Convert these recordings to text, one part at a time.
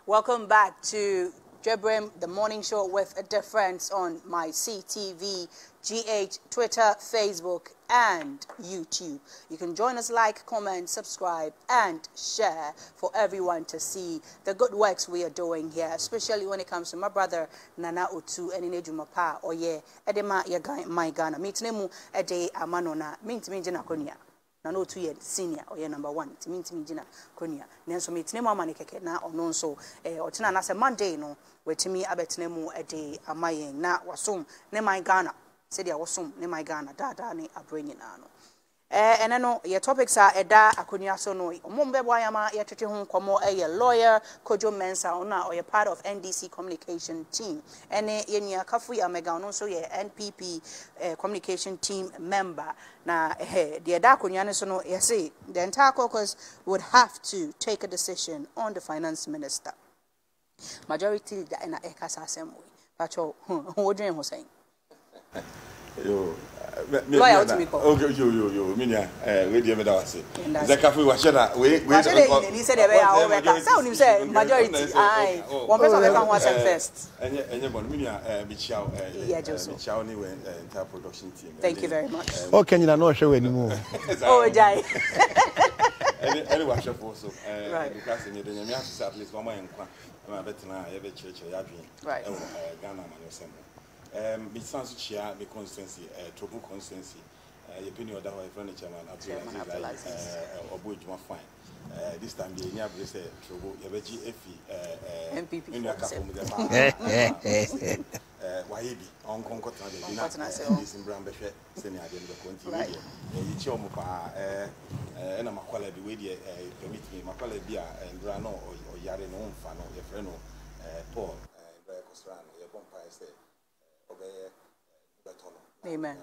Welcome back to Dwabre, the morning show with a difference on my CTV, GH, Twitter, Facebook, and YouTube. You can join us, like, comment, subscribe, and share for everyone to see the good works we are doing here, especially when it comes to my brother Nana Otu and Inejumapa or Edema my Ghana. Meet Nemu Ede Amanona, meet me Jina Konya. Nano 2 years senior or year number 1. It means me Jina Konya. Nenso meet Nemo Manikeke na or non so or Tina Nasa Monday no, where to me Abet Nemu Ede Amaye na wasum ne my Ghana. Said I was some ne my Ghana, dada ne a bringing ano. And I know your topics are Eda Akunya Sono, Mumbe Wayama, Yatati Home Como, a lawyer, Kojo Mensa, or you're part of NDC communication team. And in your Kafuya Megano, so your NPP communication team member. Now, the Eda Akunya Sono, yes, the entire caucus would have to take a decision on the finance minister. Majority in a Ekasa Assembly. Pacho, what do you say? Yo, lawyer to me. Okay, yo, Minya, where do you ever say? Zakafu Washana, wait, he said, I say majority. Aye, one person can watch them first. And you're one, Minya, Michao, Michao, entire production team. Thank you very much. Oh, can you not show anymore? Oh, Jai. Any workshop also, right. Because in the Yamia, at least one and one, better now, every church, right. Ghana, Assembly. Me sans chia me constancy Tobu constancy your opinion that way friend chairman Abdulaziz Obuejuma fine this time the nya bre say Tobu yebeji efi MPP in your couple with the wahibi on konkota de na this in brand behwe senior de the continue you chi omo pa na makwala bi we de permit me makwala bi a ndra no o yare no mfa no your friend no Paul Kosran your bompa say Amen.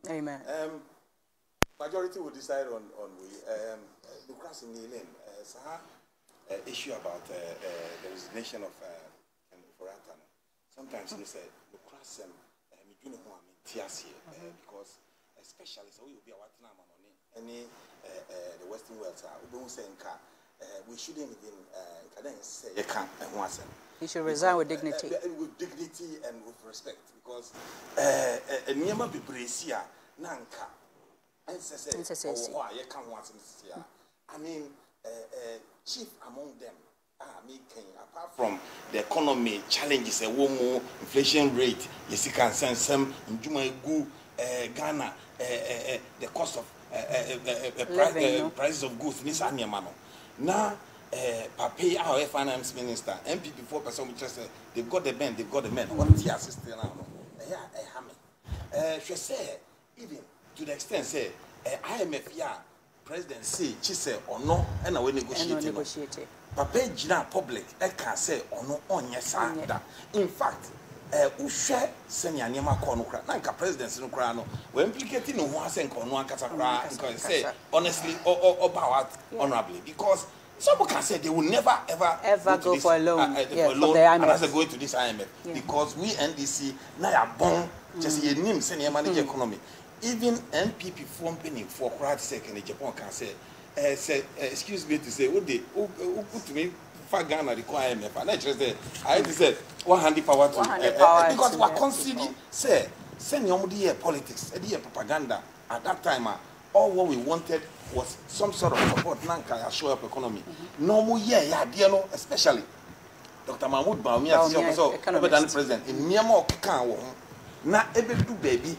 Amen. Majority will decide on the crossing the lane. Issue about the resignation of Foratan. Sometimes you say the cross because especially so we will be a Watanam on any the Western world we shouldn't even say you can't once. He should resign with dignity. With dignity and with respect, because Niema Bibresia, Nanka, and says, why you can't want him. I mean, chief among them are making, apart from the economy challenges, a more inflation rate, yes, you can send some in Jumaigu, Ghana, the cost of prices of goods, Miss Anyamano. Now, Pape, our finance minister, MPP 4%, which say they've got the men, what is assisting now? She say, even to the extent, say, IMF, president say, she say, or no, and I will negotiate. Pape, Gina, public, I can say, or no, on yes, in fact, Ushe senior Niama Konukra, Nanka presidents in Ukrano, were implicated in one and Konua Katakra, because say, honestly, or power honorably, because someone can say they will never ever go for a loan. And as they go to this IMF, because we NDC now are born just a name senior manager economy. Even NPP form penny for crowd sake in Japan can say, excuse me to say, who put to me for Ghana require IMF. And I just said, I said, 100 power to because we consider say senior politics, propaganda at that time. All what we wanted was some sort of support Nanka show up economy. No more especially Dr. Mahmoud Baumia so president in Myanmar can na ebe do baby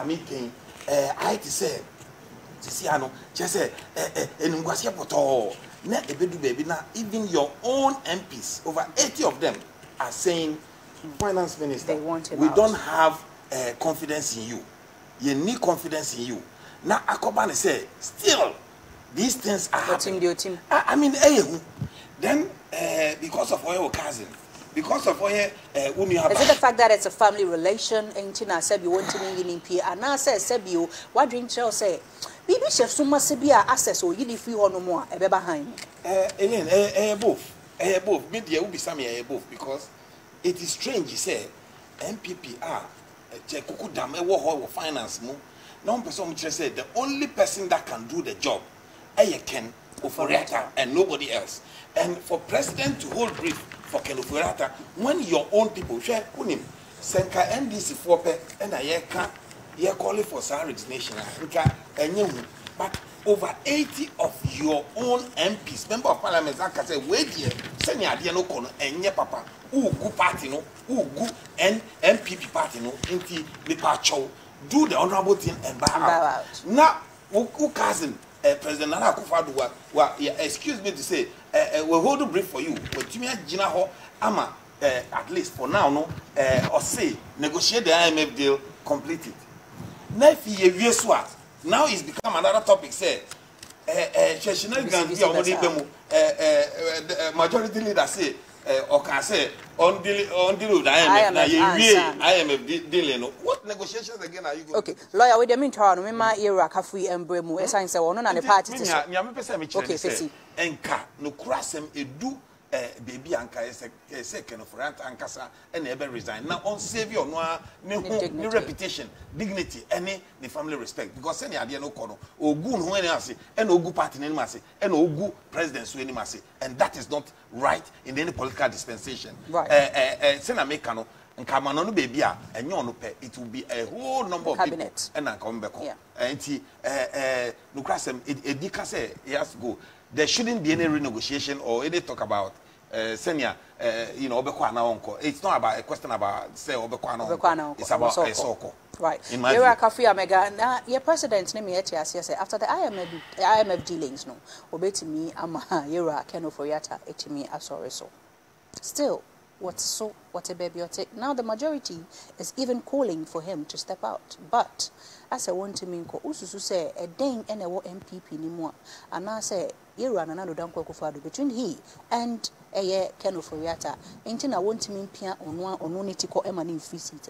making I say Tisiano just say enungwasia poto na ebe do baby na even your own MPs over 80 of them are saying finance minister we don't have confidence in you. You need confidence in you. Now, Akobane say, still, these things are happening. I mean, then, because of your cousin, because of whom you have. Is it the fact that it's a family relation? And I said you want to be in P. And I said, you, what dream shall say? Maybe Chef Suma Sebia access or you free or no more, a behind. Both. Maybe there will be some both because it is strange, you say, MPP are Kuku Dam, finance move. No person said the only person that can do the job Ken Oforiatta and nobody else. And for president to hold brief for Ken Oforiatta, when your own people share unim senka NDC for pe and I calling for salaries nation but over 80 of your own MPs, member of parliament, can say, wait here, send your dear no kono, and your papa, who go party no, who go and MPP party no, into the pacho, do the honorable thing and bow out. Now, who cousin, President Nana Akufo-Addo, excuse me to say, we'll hold a brief for you, but Jimmy Gina Ho, Ama, at least for now, no, or say, negotiate the IMF deal, complete it. Now it's become another topic. Say, majority leader say, or can say, on deal with IMF dealing. What negotiations again are you going? Okay, lawyer, with the meantime, we might hear Dwabre MU. As I say, one on the party. Okay, fifty. Enka no krasem edu. Baby Anka is a second of rant and Casa and never resign. Now, on savior, no reputation, dignity, any the family respect. Because any idea no corner, or good when I say, and no good party in Massey, and no good presidents in Massey. And that is not right in any political dispensation. Right. Sena Mekano and Kamano baby, and you know, it will be a whole number of cabinet people, and I come back. And he, Nukrasem, it dicase, he has to go. There shouldn't be any renegotiation or any talk about senior, you know, it's not about a question about say Obekwana. It's about a soko. Right. You're a coffee mega. Now, your president name yet yes after the IMF dealings no. Obey me, ama you're a Ken Oforiatta, me sorry so. Still, what a baby take. Now the majority is even calling for him to step out. But as I want to mean ususu say a dang and a MPP anymore. And I say between he and Ken Oforiatta, ain't I want to mean Pia on one or no nitiko emanating free seat.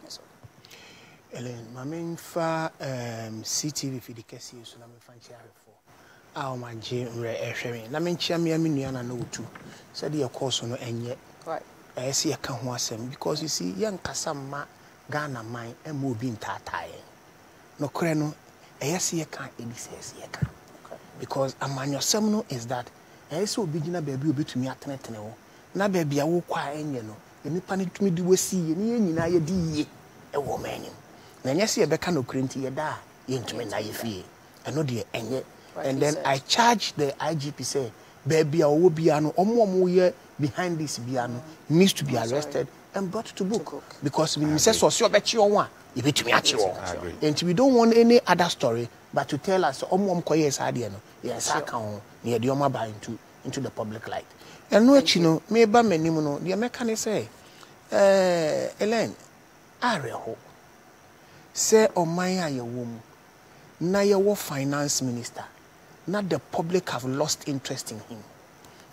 Ellen, my main fa CTV for the case is on my fancy for our man Jim Sharing. I mean, Chamia Miniana no too. Said your course on and yet. Right. I see a can't because you see, young Kasama Ghana mine and moving tatai. No creno, I see a can't says ye can. Because a man your seminal is that I so begin a baby to me at Netano. Na baby, I will quiet and you know, and you panic me do see any idea a woman. Then you see a becano crinty a da into me na ye fee. I know dear and yet. And then I charge the IGP say, baby, I will be an omo behind this piano needs to be arrested and brought to book. Because we say so bet you one. You bet me at you. And we don't want any other story but to tell us yes I can near the Oma into the public light. And no you know, maybe menimono, the American say, Ellen, Areho say on my woman, now your finance minister, not the public have lost interest in him.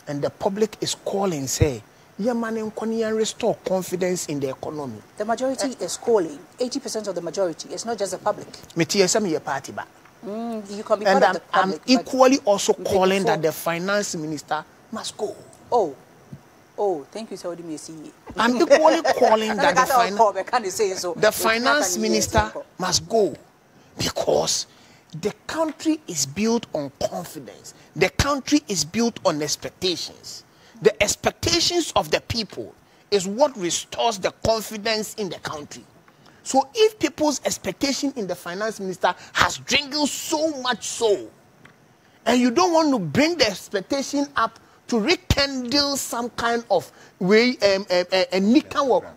And the public is calling, say, yeah, man, and restore confidence in the economy. The majority is calling. 80% of the majority. It's not just the public. Me some your party back. You can be part of the public. I'm equally also calling that the finance minister must go. Oh, thank you, Saudi Messi. I'm equally calling that the finance minister must go because the country is built on confidence. The country is built on expectations. The expectations of the people is what restores the confidence in the country. So if people's expectation in the finance minister has dwindled so much so, and you don't want to bring the expectation up to rekindle some kind of way,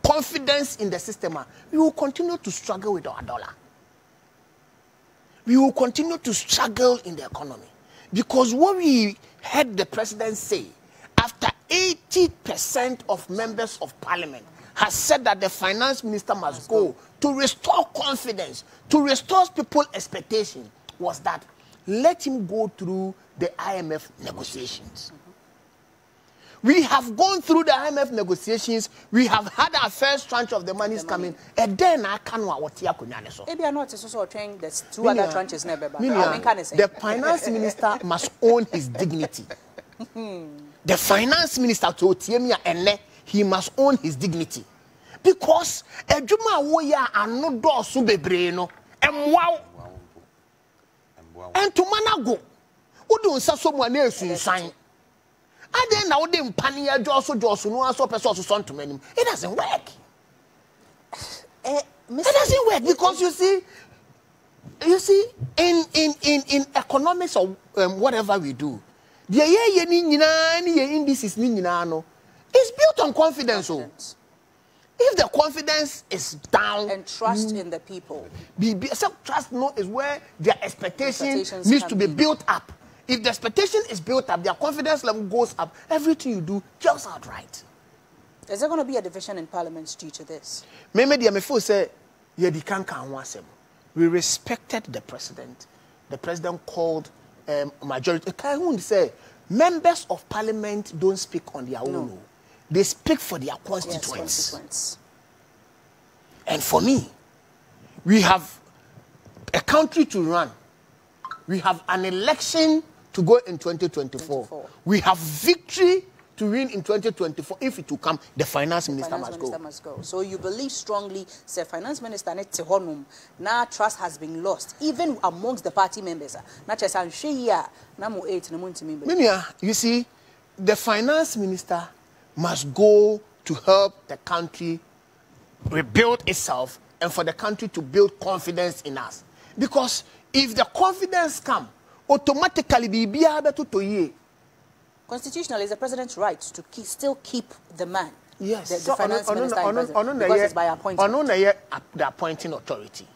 confidence in the system, we will continue to struggle with our dollar. We will continue to struggle in the economy. Because what we heard the president say, after 80% of members of parliament has said that the finance minister must go to restore confidence, to restore people's expectation, was that let him go through the IMF negotiations. We have gone through the IMF negotiations. We have had our first tranche of the monies coming. And then I can't what here so. Maybe I know it's also trying there's two other tranches never. The finance minister must own his dignity. The finance minister to Otiemia and he must own his dignity. Because a Juma Woya and no door subebreno and wow and to Manago. Udu nsa so mu na esunsan. Ade na wo de mpane ya joso no aso person so sonto manim. It doesn't work. It doesn't work because you see in economics or whatever we do. The ye ni nyina ni ye indices ni nyina no. It's built on confidence. If the confidence is down and trust in the people, trust is where their expectations needs to be built up. If the expectation is built up, their confidence level goes up. Everything you do just out right. Is there going to be a division in Parliament due to this? We respected the president. The president called majority. Can say members of Parliament don't speak on their own. No. They speak for their constituents. Yes, and for me, we have a country to run. We have an election to go in 2024. We have victory to win in 2024. If it will come, the finance minister must go. So you believe strongly, say finance minister now trust has been lost, even amongst the party members. You see, the finance minister must go to help the country rebuild itself and for the country to build confidence in us. Because if the confidence comes, automatically be able to constitutionally, it's the president's right to still keep the man. Yes. The finance minister because it's by appointment. The appointing authority.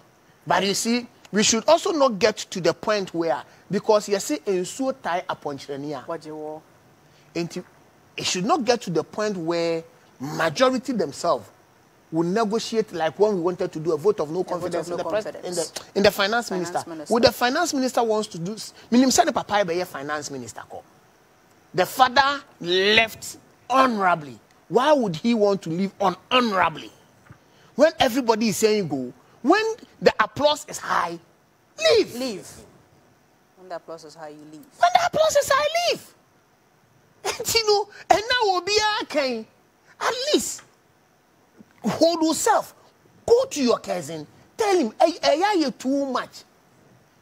But you see, we should also not get to the point where, because you see, in so tie appointment, it should not get to the point where majority themselves will negotiate like when we wanted to do a vote of no confidence in the finance minister. What the finance minister wants to do, the papa be a finance minister. The father left honorably. Why would he want to live unhonorably? When everybody is saying go, when the applause is high, leave. Leave. When the applause is high, you leave. When the applause is high, leave. And now will be okay. At least hold yourself. Go to your cousin. Tell him, you too much.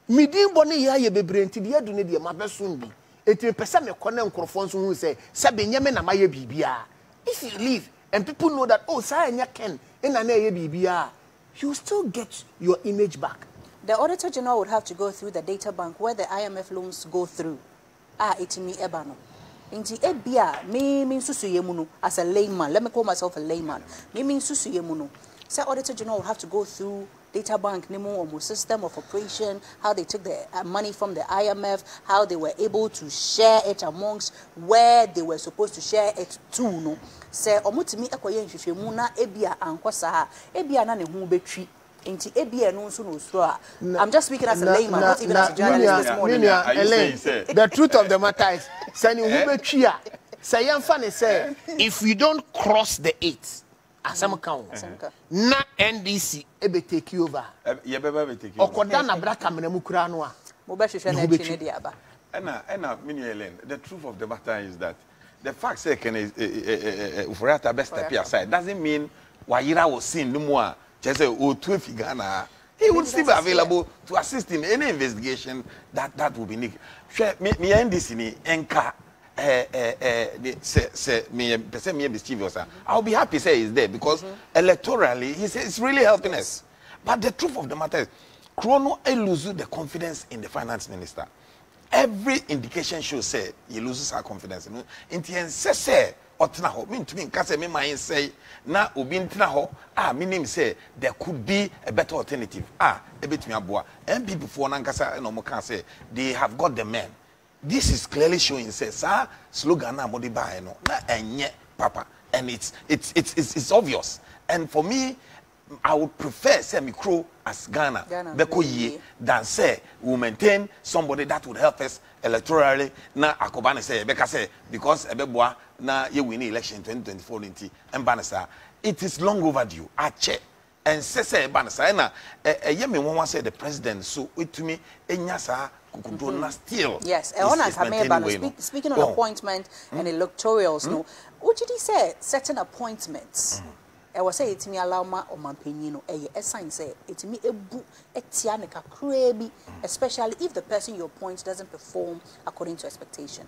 Midim boni ya ye bebrenti de adune de mabeso bi. Eti pesa me kona nkrofo nso hu say sebenyame na maye bibia. If you leave and people know that say anya ken na na ye bibia, you still get your image back. The Auditor General would have to go through the data bank where the IMF loans go through. Itimi ebano. Inti ebia me susu yemunu as a layman. Let me call myself a layman. Me susu yemunu. Say Auditor General would have to go through data bank nemo or system of operation, how they took the money from the IMF, how they were able to share it amongst where they were supposed to share it to. No, say omutimi ekoye nhwehwemu na ebia ankwasa ebia na ne hu betwi. I'm just speaking as a layman, not even as a journalist this morning. The truth of the matter is, say if you don't cross the 8, Asam count. Na NDC ebe take you over. Okoda na bra kamera mukura no a. The truth of the matter is that the fact say can Ufurata best step aside doesn't mean Wayira was seen no more. Just say Ghana. He would still be available to assist in any investigation that would be needed. Me NDC ni enka I'll be happy to say he's there because electorally he's really helping us. But the truth of the matter is, Chrono loses the confidence in the finance minister. Every indication shows say he loses our confidence. In the end, say otna mean to me, kase me mind say na obi ntina ho meaning say there could be a better alternative. Ebetumi aboa. MPP before nankasa no mo can say they have got the men. This is clearly showing says slogan na modi ba no na enye papa, and it's obvious. And for me, I would prefer say Mikro as Ghana Beko than say we maintain somebody that would help us electorally. Na akobane say Beka say because ebeboa na ye win election 2024 nti embanasa. It is long overdue. Ache and say banasa na ye me won say the president so itumi enyasa still. Yes, speaking on appointment and electorals, no. What did he say? Certain appointments I was say it me allow ma o mampenino a sign say it me ebu etia neka krebi, especially if the person your point doesn't perform according to expectation.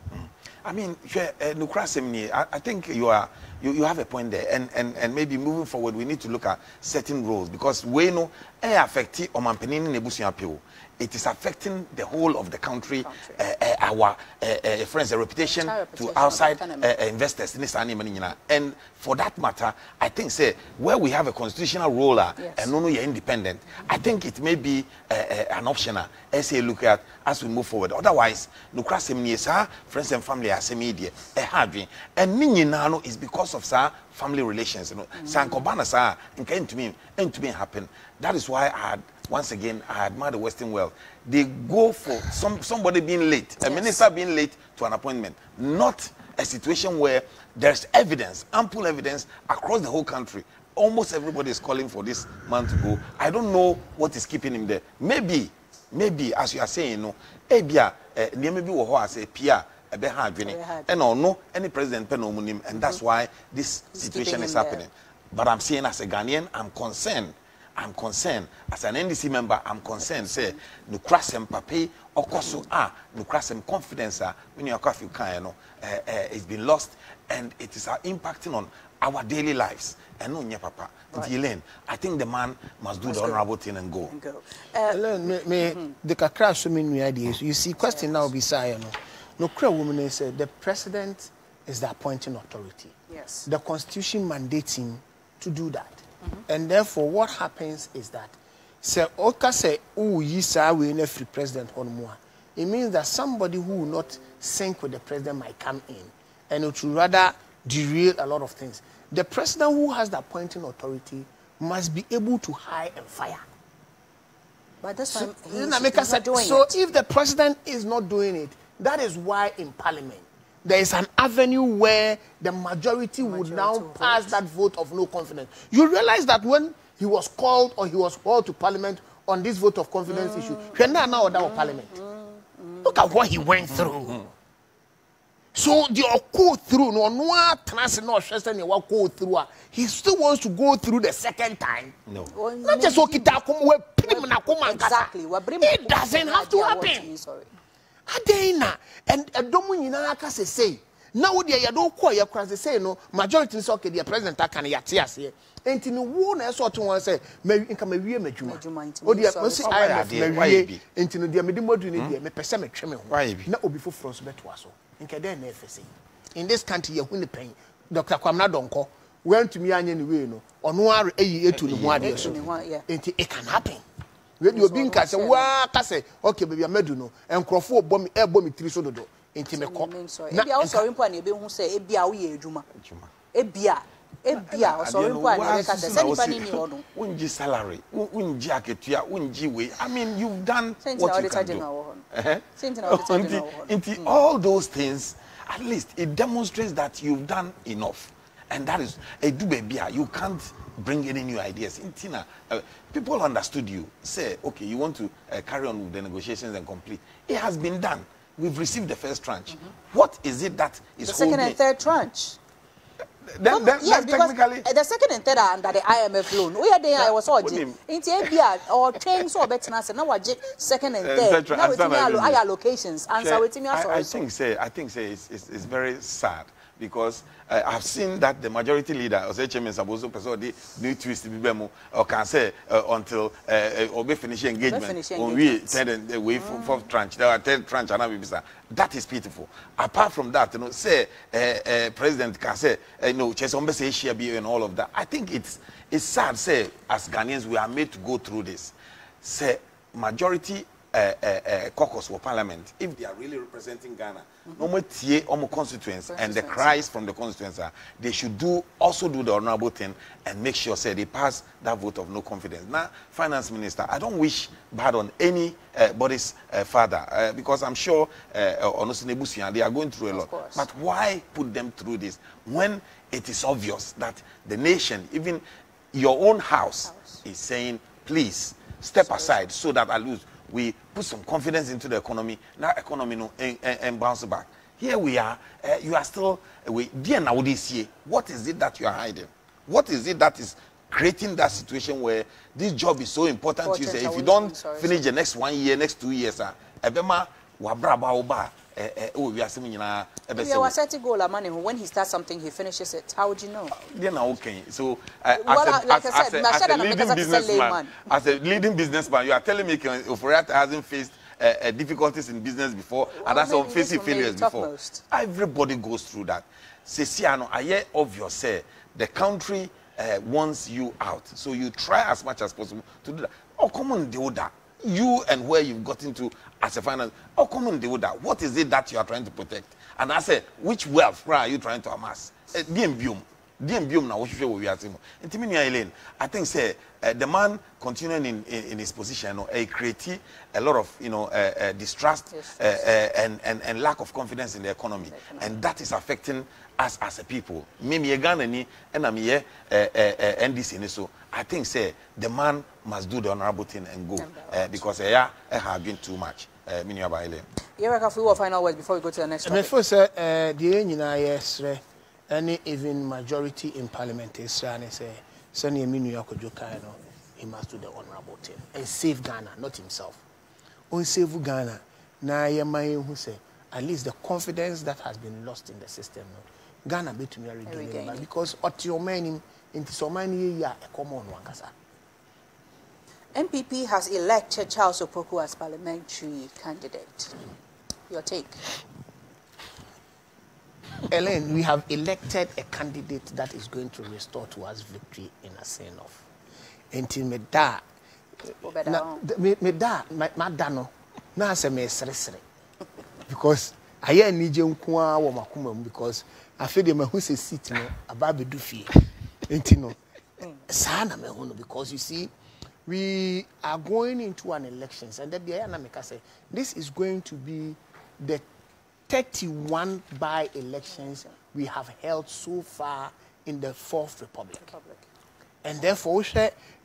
I mean, I think you have a point there, and maybe moving forward we need to look at certain roles, because we know affect Omanpenini Nebusian people. It is affecting the whole of the country, our friends, the reputation to outside investors in this animal. And for that matter, I think say where we have a constitutional ruler and no you're independent, I think it may be an optional as a look at as we move forward. Otherwise, no friends and family are media and Ninino is because of family relations. You know, Sankobana and came to me happen. That is why once again, I admire the Western world. They go for somebody being late, a minister being late to an appointment, not a situation where there's evidence, ample evidence across the whole country. Almost everybody is calling for this man to go. I don't know what is keeping him there. Maybe, as you are saying, no, maybe we say Pia. And no, any president and that's why this situation is happening. But I'm saying as a Ghanaian, I'm concerned as an NDC member. I'm concerned. Say, no crasem papi okoso no crasem confidence when you can it's been lost, and it is impacting on our daily lives. And no, papa. Right. I think the man must do the honorable thing and go. The crash so many ideas. You see, question now beside no woman said the president is the appointing authority. Yes. The constitution mandates him to do that. And therefore, what happens is that, say, Oka say, oh, yisa we ne free president on more. It means that somebody who will not sync with the president might come in, and it will rather derail a lot of things. The president who has the appointing authority must be able to hire and fire. But that's why he's not doing it. So if the president is not doing it, that is why in Parliament there is an avenue where the majority would now pass that vote of no confidence. You realize that when he was called to Parliament on this vote of confidence issue, Parliament. Look at what he went through. So the go through he still wants to go through the second time. No. Not just exactly. It doesn't have to happen. Adena and a domunina can say now they don't call your cross say no majority is okay the president can yatias here and in the one I saw to one say maybe in come a real majuma or the IMF into the medimoduni me pesame treme why na obi foforo so betwaso nke den na efese in this country you the pain Dr. Kwamna Donko went to me anya ni we no ono are eyi etu ne ho ade so it can happen. You being cast okay, baby, I made you know, and Crawford bomb three so do. Intimate cop. Maybe I was sorry for any who say, Ebia, we Juma. Ebia, sorry for any Unji salary, un jacket, unji way. I mean, you've done what you can do. All those things, at least it demonstrates that you've done enough. And that is a do baby. You can't bring any new ideas. People understood you. Say, okay, you want to carry on with the negotiations and complete. It has been done. We've received the first tranche. What is it that is the second and third tranche? Then technically, the second and third are under the IMF loan. We are there. I was all in ABR or train so better now. Now we second and third. Now we allocations. Answer with me. I think it's very sad. Because I've seen that the majority leader, or say Chairman Saboso, the new twist or can say until or be finishing engagement when we third and way fourth tranche. There are third tranche and that is pitiful. Apart from that, say President can say Chesombe say share and all of that. I think it's sad. Say as Ghanaians we are made to go through this. Say majority caucus for parliament, if they are really representing Ghana, no more constituents and the cries from the constituents are, they should also do the honorable thing and make sure say they pass that vote of no confidence. Now, Finance Minister, I don't wish bad on anybody's father because I'm sure they are going through a lot. But why put them through this when it is obvious that the nation, even your own house, is saying, please step aside so that we put some confidence into the economy. Now economy and bounce back. Here we are. You are still dear now this year. What is it that you are hiding? What is it that is creating that situation where this job is so important to you? Say, if you don't finish the next 1 year, next 2 years, ebema wabraba oba we are seeing na ebe say. Set a goal money when he starts something he finishes it. How would you know? Then okay. So as a leading businessman, you are telling me Oforiatta hasn't faced difficulties in business before, and that's all facing failures before. Everybody goes through that. Sesiano, I hear obvious say the country wants you out, so you try as much as possible to do that. Oh, come on, do that. You and where you've gotten to as a finance. Oh, come on, do that. What is it that you are trying to protect? And I say, which wealth are you trying to amass? DMBum now. What should we are saying? I think say the man continuing in his position, he created a lot of distrust and lack of confidence in the economy, and that is affecting us as a people. Mimi Ghana ni and I'm here NDC so I think say the man must do the honorable thing and go because I have been too much. If we will final words before we go to the next topic. First, the any even majority in parliament is trying to say, Sonny New York he must do the honorable thing and save Ghana, not himself. On save Ghana, now who say at least the confidence that has been lost in the system. Ghana be to me regain because what your man into so many years a common one. MPP has elected Charles Opoku as parliamentary candidate. Your take? Ellen, we have elected a candidate that is going to restore to us victory in a sense of. Until me da, my dano, na se me sere because I hear nije nkwa wo makomam because I feel the man who say sit no about be do fie. Enti no. Sana me hono because you see we are going into an elections and the Anamika say this is going to be the 31 by-elections we have held so far in the Fourth Republic. And therefore,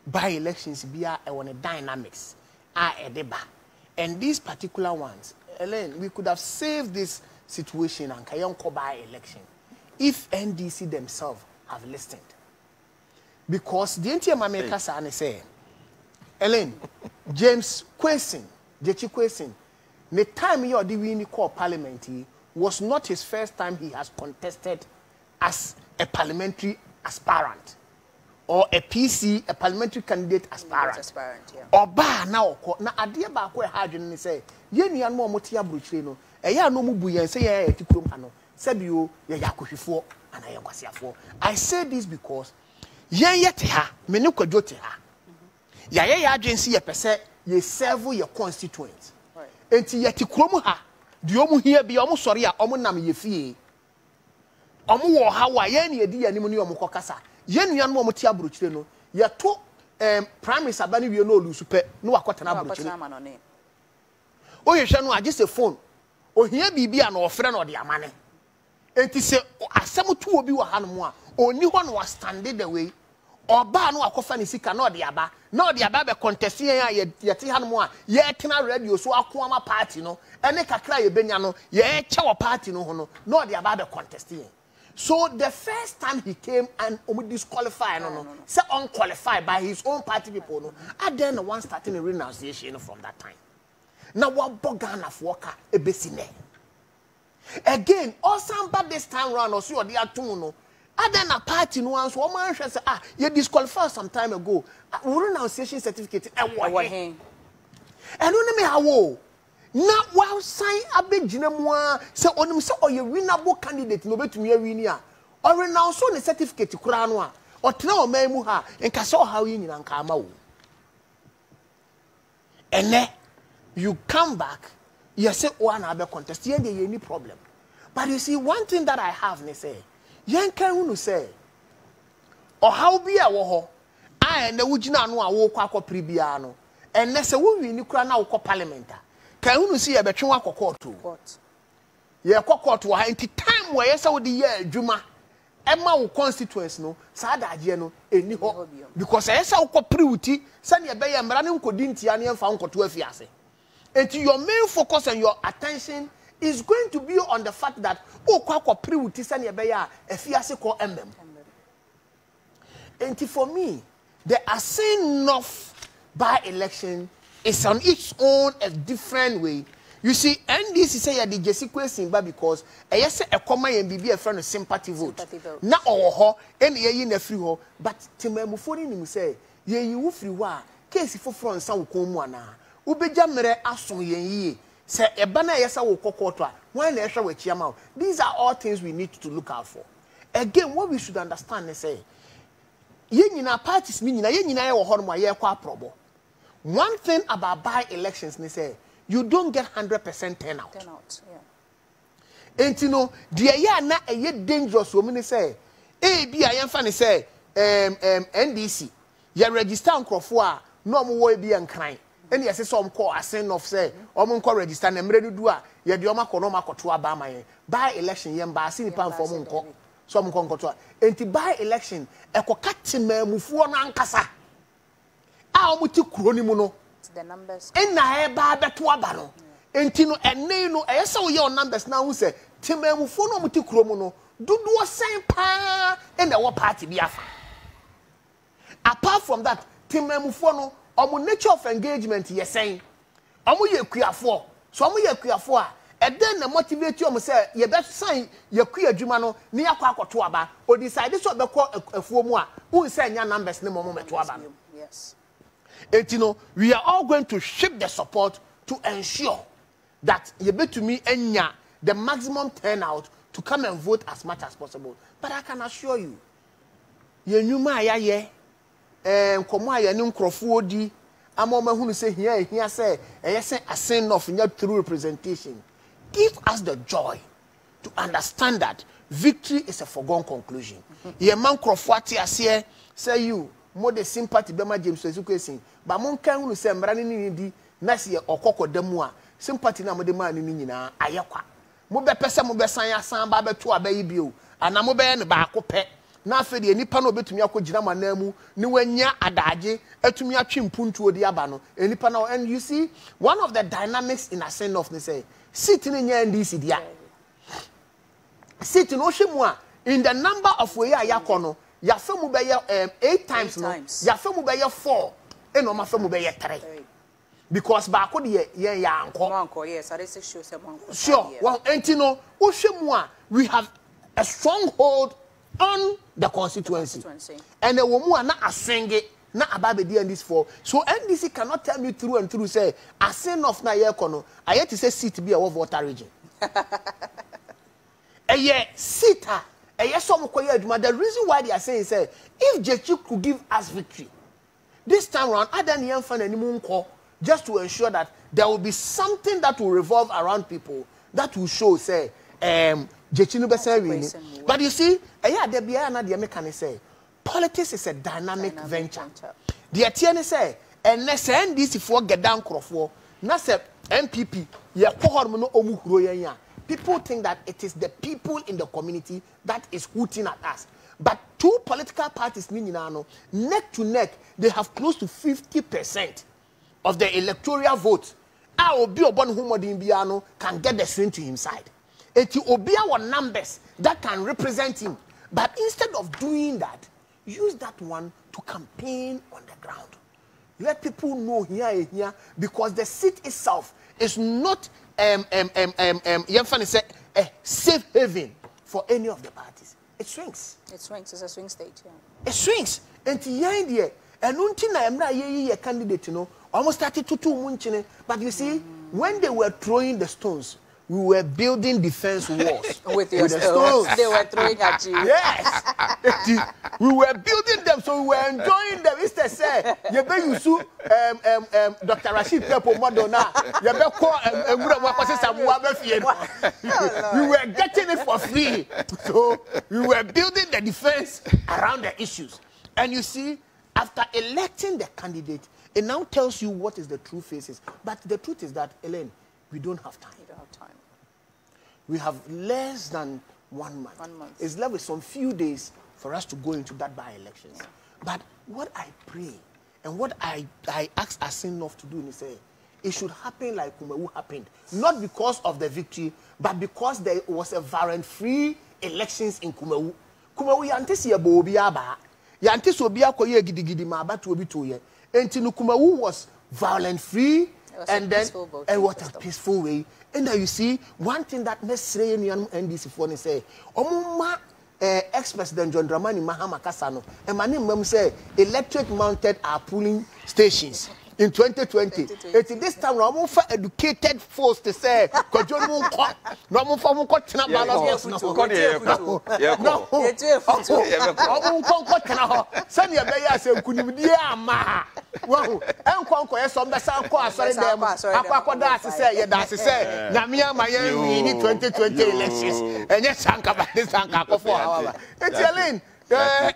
by-elections be a dynamics, and these particular ones, Ellen, we could have saved this situation and Kayonko by-election if NDC themselves have listened. Because the NTM America say, Ellen, James Quesin, Jechi Quesin, the time he did win call parliament was not his first time he has contested as a parliamentary aspirant or a PC, a parliamentary candidate aspirant. Or ba now na adia ba ko ha dwene say ye nua no motia brochire no e ya no mubu yen say ye tikrom ano sabio ye yakohwefo ana ye kwasiafo. I say this because yen yete ha me ne kwadwo te ha ya ye ya adwensi ye pese ye serve your constituents. Enti yeti krom ha di omu hia bia omu sori a omu nam ye fie omu wo ha wa ye ne edi yanim ne omu kokasa ye nuan mo ti abrochire no ye to prime minister bani wie no olusu pe no wakota na abrochire o ye hwe no age se phone o hia bibia na ofre na ode amane enti se asem to obi wa ha no mo a oni ho no wa stand the way oba no akofa ni sika na ode aba be contest yen a ye te hanmo a ye tena radio so akoama party no ene kakra ye benya no ye che wo party no ho no na ode aba be contest yen. So the first time he came and disqualify no say unqualified by his own party people no and then the one starting a renunciation from that time. Now what Bogana for worker ebesine again also but this time round or so ode atum no and then a party no one so man say you disqualified some time ago renunciation certificate and me how na wa sign abegina mu a say onim say oye winnable candidate no betumi awini a or renounce on the certificate kura no a otena o man mu ha nka so how yi nyina nka ama wo ene you come back you say one abe contest here dey any problem. But you see one thing that I have ne say yen kan hu no say or how be a wo ho a na wugina no a wo kwa akopri bia no ene se wo wi ni kura na wo ko parliament kan hu no see ye betwe akokɔto ye kokɔto ha enti time where say wo di ye adwuma ema wo constituents no sa adaje no eni ho because say wo ko priwuti se ne be ye mra ne nkodi ntia ne mfa nkoto afiase enti your main focus and your attention is going to be on the fact that o kwa priwuti se ne be ye afiase ko embem And for me, the Asenoff by-election is on its own a different way. You see, NDC say ya the Jessica Simba because yes a common and be a friend of sympathy vote. Na ho and ye na free ho, but Timemufoni nim say ye you free wa case for front san ko mu ana. Ubeja mere aso yen yi say e ba na yesa wo kokoto a when na ehwa chiama. These are all things we need to look out for. Again, what we should understand is say ye nyina parties mi nyina ye nyina ye wo ho no ma ye kwa probo. One thing about by-elections they say you don't get 100% turnout. Yeah. And you know, the year na a dangerous woman say, be I am funny say, NDC, you register on Crawford, no more be and crying. And yes, some call a send of say, call register and ready to do a Yadioma Konoma Kotua Bama by-election, Yamba, Sinipan for Monco, some Concotua. And to by-election, a cocatima Mufuana Ankasa. How much cronimuno? The numbers. And I have a tuabano. And Tino and Nano, I saw your numbers now who say, Timemufono muti cromono, do a same pa and our party biafa. Apart from that, Timemufono, or nature of engagement, yes, saying, Omu ye queer for, so Omu ye queer for, and then the motivate you say, ye best sign your queer Jumano, near Quaco Tuaba, or decide this what they call a 4 more, who is saying your numbers no moment Tuabano. Yes. And you know, we are all going to shape the support to ensure that you bet to me the maximum turnout to come and vote as much as possible. But I can assure you, you knew my and come my new Crawfordi. I'm on my who say here say, and yes, a send off in your true representation. Give us the joy to understand that victory is a foregone conclusion. Ye man Crawfordi as here say you. More the sympathy Bema James Education, but Mon can say Marani di Nasi or Coco Demua, sympathy na Modema Nina, Ayakwa. Mobe Pesa Mobesanya San Baba to a baby, and a mobe and Bako pet. Now for the Nipano Betumiako Jinama Nemu, Nuenya Adaje, Etumia Chimpuntu Diabano, and Nipano. And you see, one of the dynamics in a send off, they say, sitting in here in this idea. Sitting Oshimwa in the number of way Ayakono. Ya femu be 8 times no. Ya femu be 4. E no ma femu be 3. Because ba ko de ye ya anko. Anko, yes, I say show some anko. Sure. Well, entino, we have a stronghold on the constituency. And the woman na aswenge na ababe di this for. So NDC cannot tell me through and through say asen of na ye kono. I yet to say seat be a voter region. Ye sita. The reason why they are saying is if Jechu could give us victory this time around, I don't even find any more call just to ensure that there will be something that will revolve around people that will show say Jechu no be winning. But you see, there be another mechanic say politics is a dynamic venture. The atiene say and NDC for get down Crawford na say MPP ye kohor no omu huro yan. People think that it is the people in the community that is hooting at us. But two political parties, neck to neck, they have close to 50% of the electoral vote. Obi Obon Humodimbiano can get the swing to his side. It will be our numbers that can represent him. But instead of doing that, use that one to campaign on the ground. Let people know here, because the seat itself is not a safe haven for any of the parties. It swings. It swings. It's a swing state. Yeah. It swings. And the idea, and until I am not a candidate, almost started to do munchine. But you see, when they were throwing the stones, we were building defense walls with the stones. They were throwing at you. Yes, we were building them, so we were enjoying them. It's to say, you be you su Dr. Rashid Pepo Madonna, you be call we were getting it for free, so we were building the defense around the issues. And you see, after electing the candidate, it now tells you what is the true faces. But the truth is that, Elaine, we don't have time. You don't have time. We have less than 1 month. 1 month. It's left with some few days for us to go into that by-elections. Yeah. But what I pray and what I ask Asenoff to do is say, it should happen like Kumewu happened. Not because of the victory, but because there was a variant-free elections in Kumewu. Kumewu yantesi ya bobi aba. Yanti so be akoye gidigidi ma abatu obi to ye. Enti Nkrumah was violent free and then and what a peaceful way. And now you see one thing that necessarily NDC for say omuma ex-president John Dramani Mahama Kasano and my name say electric mounted are pooling stations in 2020. It's this time no for educated force to say kojo no mo for mo ko tena balance no send your beya say kunimdie ama wow enkonko yeso mbesa anko asore dem akwakoda asese ye da asese nyame amaye ni 2020 elections enye sanka ba sanka akofo however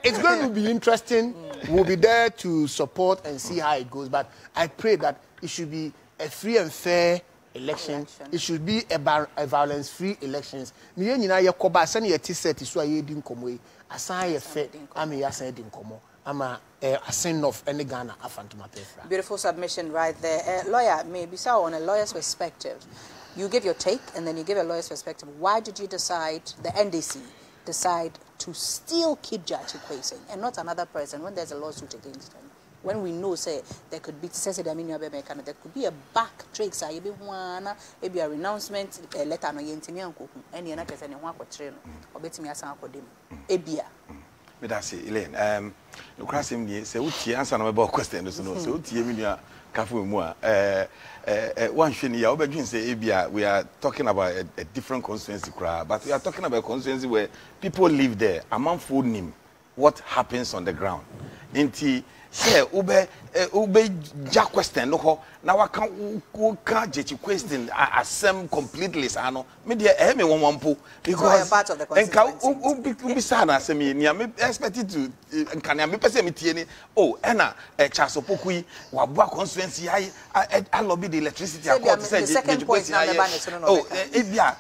it's going to be interesting. We'll be there to support and see how it goes. But I pray that it should be a free and fair election. It should be a violence-free elections. Beautiful submission right there. Lawyer, maybe so on a lawyer's perspective. You give your take and then you give a lawyer's perspective. Why did you decide, the NDC, decide to still keep Judge Kwesi and not another person when there's a lawsuit against him? When we know, say, there could be, there could be a back trick, maybe a renouncement letter no yentimi anko and yana kese ne ho akokyere no obetimi asan akodem ebia me da say Elaine no krasem nie say utie answer na me ba question no so no say utie me nua kafo mu a one hwe ya obedwin say ebia we are talking about a different constituency but we are talking about a constituency where people live there amanfo nim what happens on the ground nti say ube ja question no ho na waka jechi question asem completely ano me dey me wonwampo because part of the constituency ubi sa na asem ni am expected to nkania me pese me tie ni ena chasopokui waboa constituency I lobby the electricity accord say jechi question ebia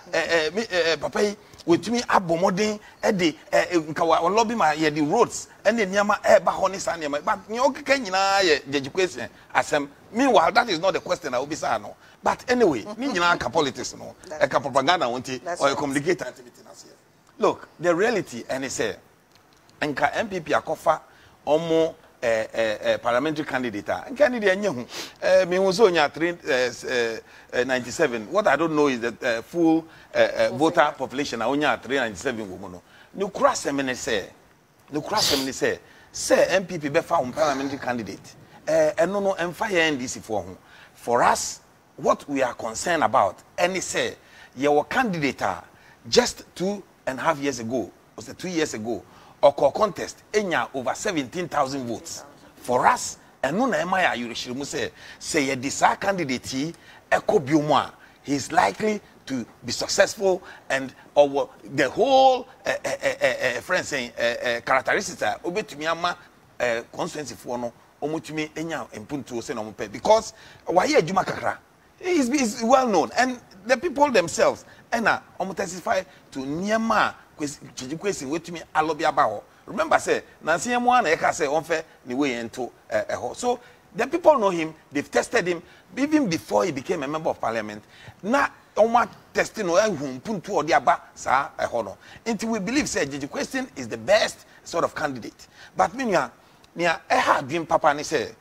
papa wetumi abomodin de nka wa lobby ma ye the roads and the niama ba ho ni sa niama but ni okeka nyina ye jeji question asem meanwhile that is not the question I will be say no but anyway ni nyina ka politics no e ka propaganda wonti or communicate activity na say look the reality and say nka MPP akofa omo parliamentary candidate nka ni de anye hu me hu so nya 397 what I don't know is that full voter population na onya 397 go no no krasem ne say say MPP be fa parliamentary candidate eno no emfa ye NDC for us what we are concerned about any say your candidate just 2.5 years ago was 2 years ago or contest enya over 17,000 votes for us and no na emaya yurishirimu say ye disa candidate ekobiomo he is likely to be successful and or the whole friend saying characteristics obetumi ama constituency for no omutumi enya empuntu say no mpe because why adwuma kakra is well known and the people themselves and testify to niema kwesi wetumi alobi abaho remember say nansi emu na eka say onfe ni way into so the people know him, they've tested him even before he became a member of parliament na Oma testing no puntu or diaba sa ehono. Until we believe say Jeji Question is the best sort of candidate. But nia dream papa ni say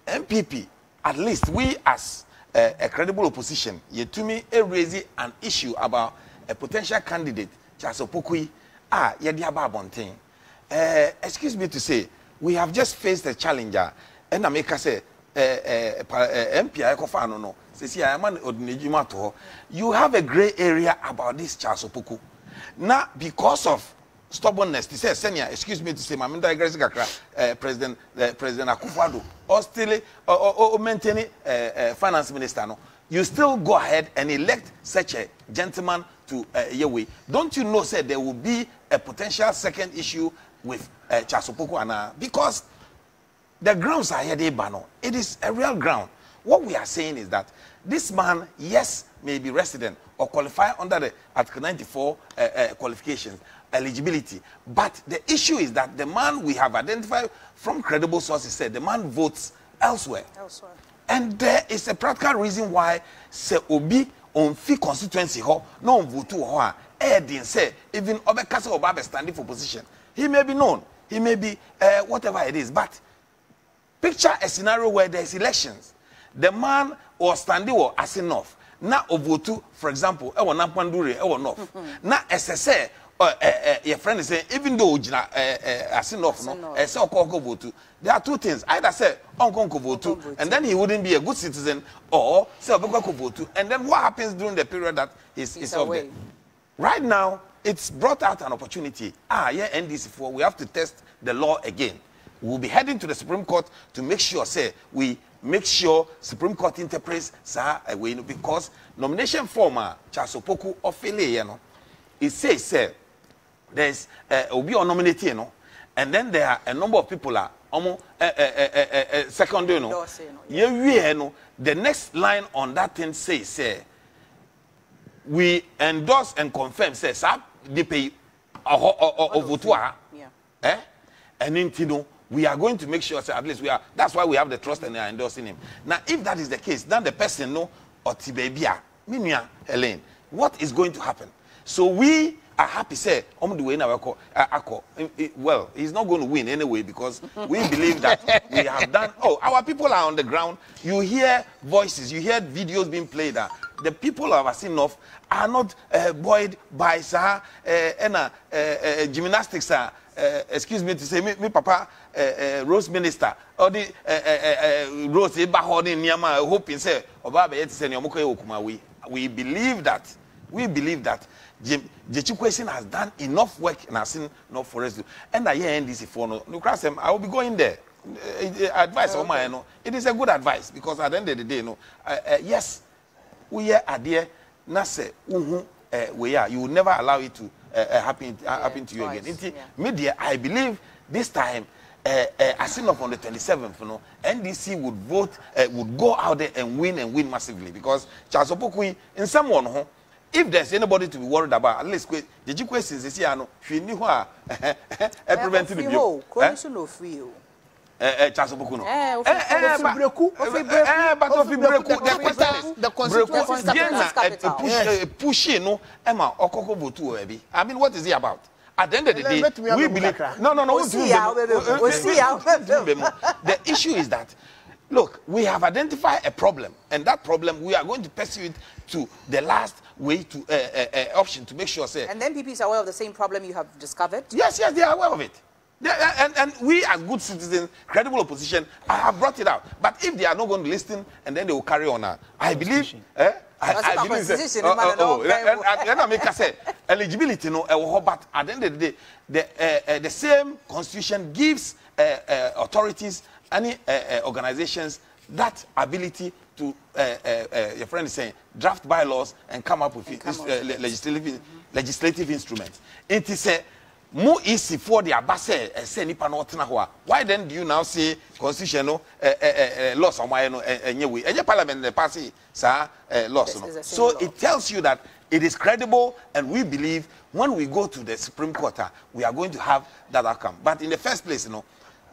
MPP at least we as a credible opposition ye to me raise an issue about a potential candidate Chasopokui ye diaba bonten. Excuse me to say we have just faced a challenger and I make say MP Ekofano no. You have a gray area about this Charles Opoku. Now, because of stubbornness, he says, Senior, excuse me to say, President Akufo-Addo, or still maintaining finance minister, no, you still go ahead and elect such a gentleman to Yahweh. Don't you know, say, there will be a potential second issue with Charles Opoku, because the grounds are here, it is a real ground. What we are saying is that this man, yes, may be resident or qualify under the Article 94 qualifications, eligibility. But the issue is that the man we have identified from credible sources said the man votes elsewhere. And there is a practical reason why se obi on fee constituency ho no vote ho a didn't say even obekasa oba standing for position. He may be known. he may be whatever it is. But picture a scenario where there's elections. The man was standing or as enough. Now Ovotu, for example, I want Nampandure, I want enough. Now SSA, your friend is saying, even though as enough, no, there are two things. Either say Uncle votu, and then he wouldn't be a good citizen, or say votu, and then what happens during the period that he's away? Right now, it's brought out an opportunity. Yeah, NDC4, we have to test the law again. We'll be heading to the Supreme Court to make sure, we make sure Supreme Court interprets away, because nomination form Chasopoku of Fele, it says, there's will be nominated, you know, and then there are a number of people are almost secondary, you know. The next line on that thing says, we endorse and confirm, says, they pay vote, and then we are going to make sure, at least we are. That's why we have the trust and are endorsing him. Now, if that is the case, then the person know or Tibebia, Minia, Helene, what is going to happen? So we are happy, say, well, he's not going to win anyway because we believe that we have done. Oh, our people are on the ground. You hear voices, you hear videos being played. The people of Asinov are not buoyed by gymnastics. Excuse me to say, me papa, Rose Minister, or the Rose Bahoni Nyama, hoping say, we believe that. We believe that the question has done enough work and has seen enough for us to. And I hear NDC for no, I will be going there. Advice on my, it is a good advice because at the end of the day, yes, we are there. Nase, we are. You will never allow it to happen to you again. Media, I believe this time, as enough on the 27th, NDC would vote, would go out there and win massively because Charles Opokui, in someone, if there's anybody to be worried about, at least the questions is here. She knew her preventing the view. Charles Opokuno. Pushing Emma Okoko votu. I mean, what is he about? At the end of the day, we believe. No. The issue is that, look, we have identified a problem, and that problem we are going to pursue it to the last way to option to make sure. And then people are aware of the same problem you have discovered. Yes, they are aware of it. And we as good citizens, credible opposition, I have brought it out. But if they are not going to listen, and then they will carry on. I believe. I believe. Eligibility, but at the end of the day, the same constitution gives authorities, any organizations, that ability to, your friend is saying, draft bylaws and come up with legislative instruments. It is more easy for the abase say nipa no tena ho. Why then do you now say constitutional laws on my anyway? Any parliament the pass laws. So it tells you that it is credible, and we believe when we go to the Supreme Court, we are going to have that outcome. But in the first place,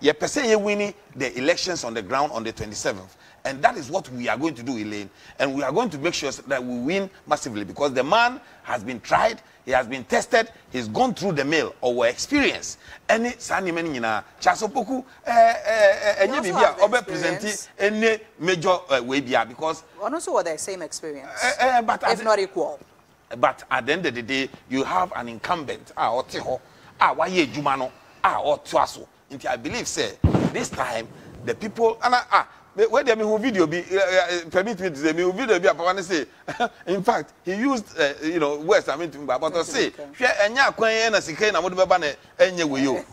you per se winning the elections on the ground on the 27th. And that is what we are going to do, Elaine. And we are going to make sure that we win massively because the man has been tried, he has been tested, he's gone through the mill or experience. Any Sani Menina, Chasopoku, any major way because. Also, what the same experience, but if not equal. But at the end of the day, you have an incumbent, or Teho, why Jumano, or Tuaso. I believe, say, this time, the people, where the video be permit me to say video be upon say. In fact, he used words but to say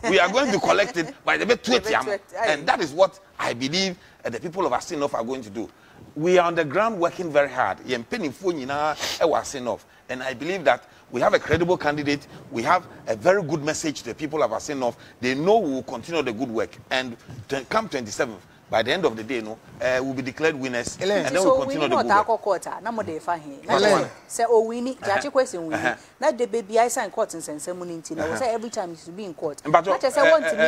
we are going to collect it by the 20, and that is what I believe the people of Asinov are going to do. We are on the ground working very hard. And I believe that we have a credible candidate. We have a very good message to the people of Asinov. They know we will continue the good work. And come 27th, by the end of the day, we'll be declared winners. And then we'll continue the good work. Not the baby I sign court and send someone in Tina. Every time you should be in court. But I just want to be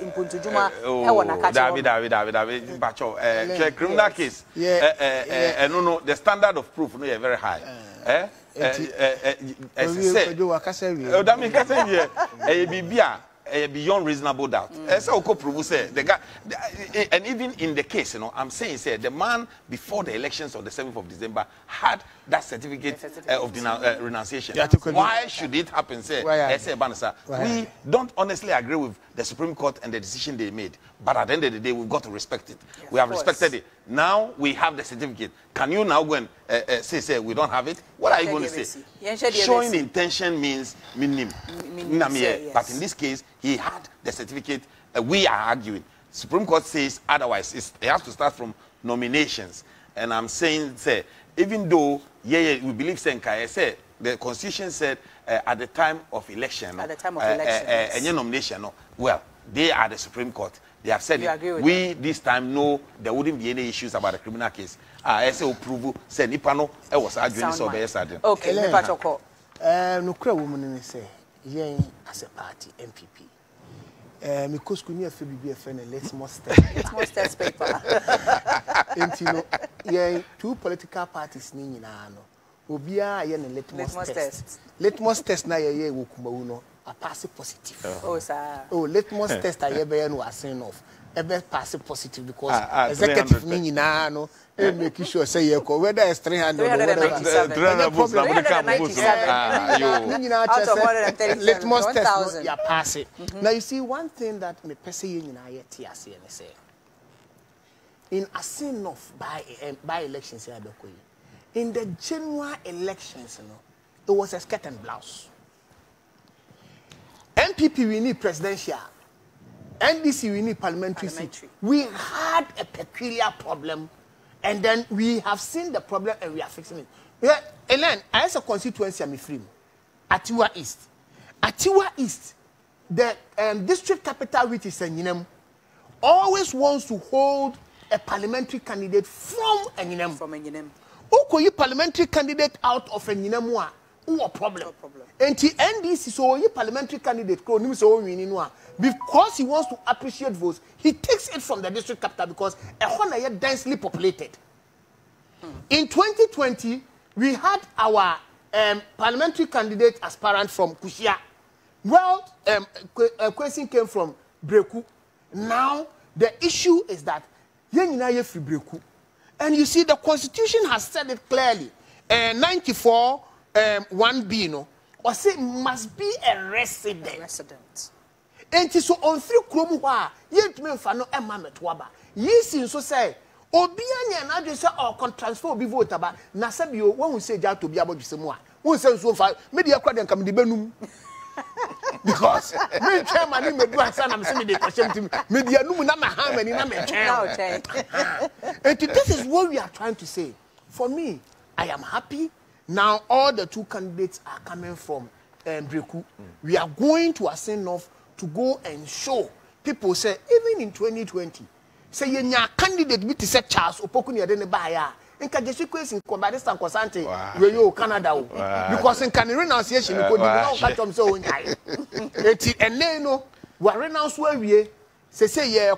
in Puntujuma. David, criminal case. No, the standard of proof is very high. beyond reasonable doubt. So prove say the guy, and even in the case, I'm saying say the man before the elections of the 7th of December had that certificate of renunciation. Why should it happen? Say, we don't honestly agree with the Supreme Court and the decision they made, but at the end of the day, we've got to respect it. We have respected it. Now we have the certificate. Can you now go and say we don't have it? What are you going to say? Showing intention means minim. But in this case, he had the certificate. We are arguing. Supreme Court says otherwise. It has to start from nominations. And I'm saying, say, even though we believe say the Constitution said at the time of election, any nomination, well, they are the Supreme Court. They have said we this time know there wouldn't be any issues about the criminal case. I say approval. Say Nipano. I was arguing so by yesterday. Okay, Nipachoko. No crowd woman say, yeah, as a party MPP. Because we need to be a friend and let's more step. Let's more step paper. And you know, yeah, 2 political parties ni na no. Obia ye na litmus test. Litmus test na ye wo kuma no. A pass positive. Oh, sir. Oh, litmus test I ever no assign off. Ever pass positive because executive ni na no. Make sure say you go whether it's 397. 397. Litmus test you pass it. Now you see one thing that me pese you na yet say in a sin of by elections here in the general elections, it was a skirt and blouse. MPP we need presidential, NDC we need parliamentary seat. We had a peculiar problem, and then we have seen the problem and we are fixing it. Yeah, and then as a constituency, I'm free. Atiwa East, the district capital, which is Enyinem, always wants to hold a parliamentary candidate from Enyinem. Who you parliamentary candidate out of Enyinem? Who a problem? And the NDC so you parliamentary candidate because he wants to appreciate votes, he takes it from the district capital because Ehona is densely populated. In 2020, we had our parliamentary candidate aspirant from Kushia. Well, a question came from Breku. Now the issue is that free Breku. And you see, the Constitution has said it clearly. 94 1B, no, or say must be a resident. And so on 3 Kromwa, yet me fano e mametwaba. Yes, so say, Obianya and address or transfer be vote about Nasabio, one will say to be about Samoa. Who says so far, media crowd and come the Benum. Because me chairman in my son, I'm saying the question to me. Media no na ham and in a chair. And this is what we are trying to say. For me, I am happy. Now all the 2 candidates are coming from Breku. We are going to ascend off to go and show people say even in 2020, say you candidate with say Charles Opokuni adene baya. In Kajeshi question Kombadista Kosante, where you Canada. Because in can renunciation, you could not catch them so. And then no, we renounce where we say ye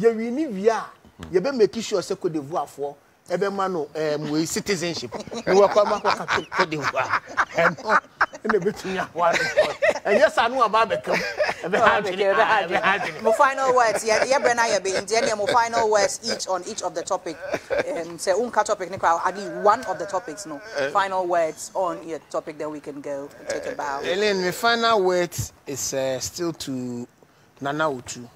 we need via ye be make sure say Cote d'Ivoire for every man we citizenship. We will come back to Cote d'Ivoire. And the between one. And yes, I know about the final words. Yeah, Brenna, be in final words each of the topic. Say unka topic. I need one of the topics. No final words on your topic. Then we can go and take a bow. Ellen, my final words is still to Nana Utu.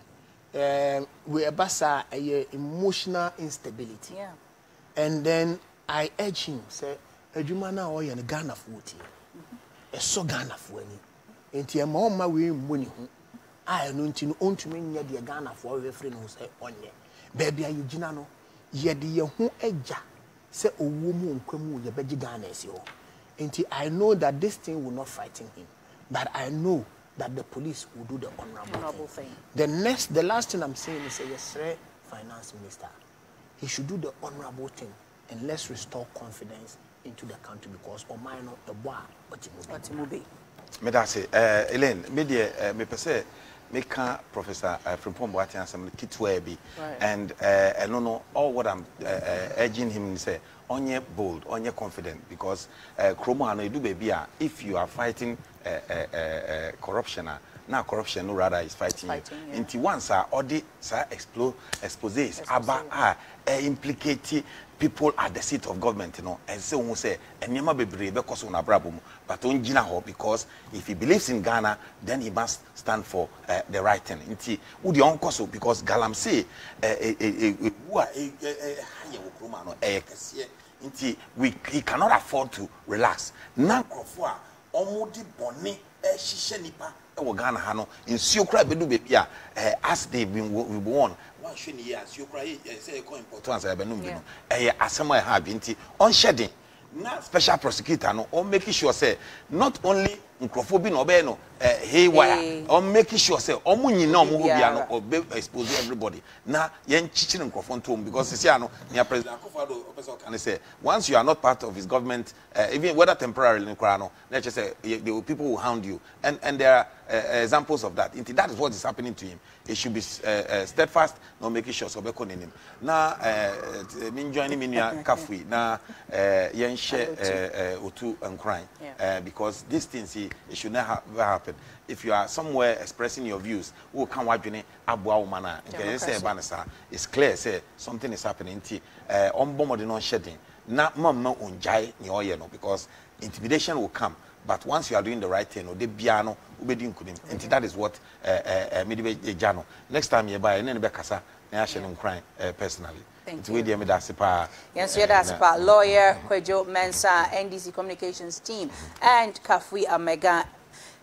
We are basa a emotional instability. Yeah. And then I urge him say, "Ejumana oye na Ghana futi." So Ghana for any. Enti ma we money ho. I no nti no ontumi nya de Ghana for we free no say onye. Baby ayi gina no ye de ye ho agya say owo mu nkwamu ye beji Ghana esi ho. Enti I know that this thing will not frighten him, but I know that the police will do the honorable thing. The last thing I'm saying is yes, finance minister. He should do the honorable thing and let's restore confidence into the country because Omaino the boy Otimubi. Me da say Elaine me dey me pese me can Professor Frimpong Boateng some kitwe bi and no all what I'm urging him to say onye bold onye confident because Kromo no do baby if you are fighting corruption now corruption no rather is fighting you. Into once all the exposes about implicate people at the seat of government, you know, and so who say and you be brave because on a brabum, but on Gina because if he believes in Ghana, then he must stand for the right thing. Inti would the uncle because Galam say he cannot afford to relax. Now omudi boni shishe nipa e Ghana ha no nsuo kra bedu baby as they been born one sheni year nsuo kra say e importance e benum bi no asema e ha bi nti on shedding na special prosecutor no on making sure say not only nkrofo na obe no haywire on making sure say omunyi na omu bia no obe expose everybody na yen chichire nkrofo ntom because see ano near President Akufo-Addo person can say once you are not part of his government even whether temporarily no kra no let's just say the people will hound you and there are examples of that. That is what is happening to him. He should be steadfast, not making sure so be calling him. Now, me joining me near Kafui. Now, yen share Otu and crying because these things it should never happen. If you are somewhere expressing your views, who can watch you abwa umana. It's clear. Say something is happening. On bomb non shedding. Na mama unjai ni oyeno because intimidation will come. But once you are doing the right thing, the piano, and that is what Jano. Next time you buy an Bekasa, I shall crying personally. Thank you. Yes, that's about lawyer Kwejo Mensah, NDC Communications team, and Kafui Amega.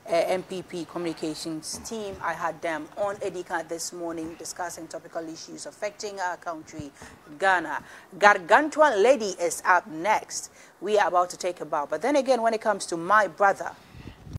MPP communications team. I had them on Edika this morning discussing topical issues affecting our country, Ghana. Gargantuan Lady is up next. We are about to take a bow. But then again, when it comes to my brother,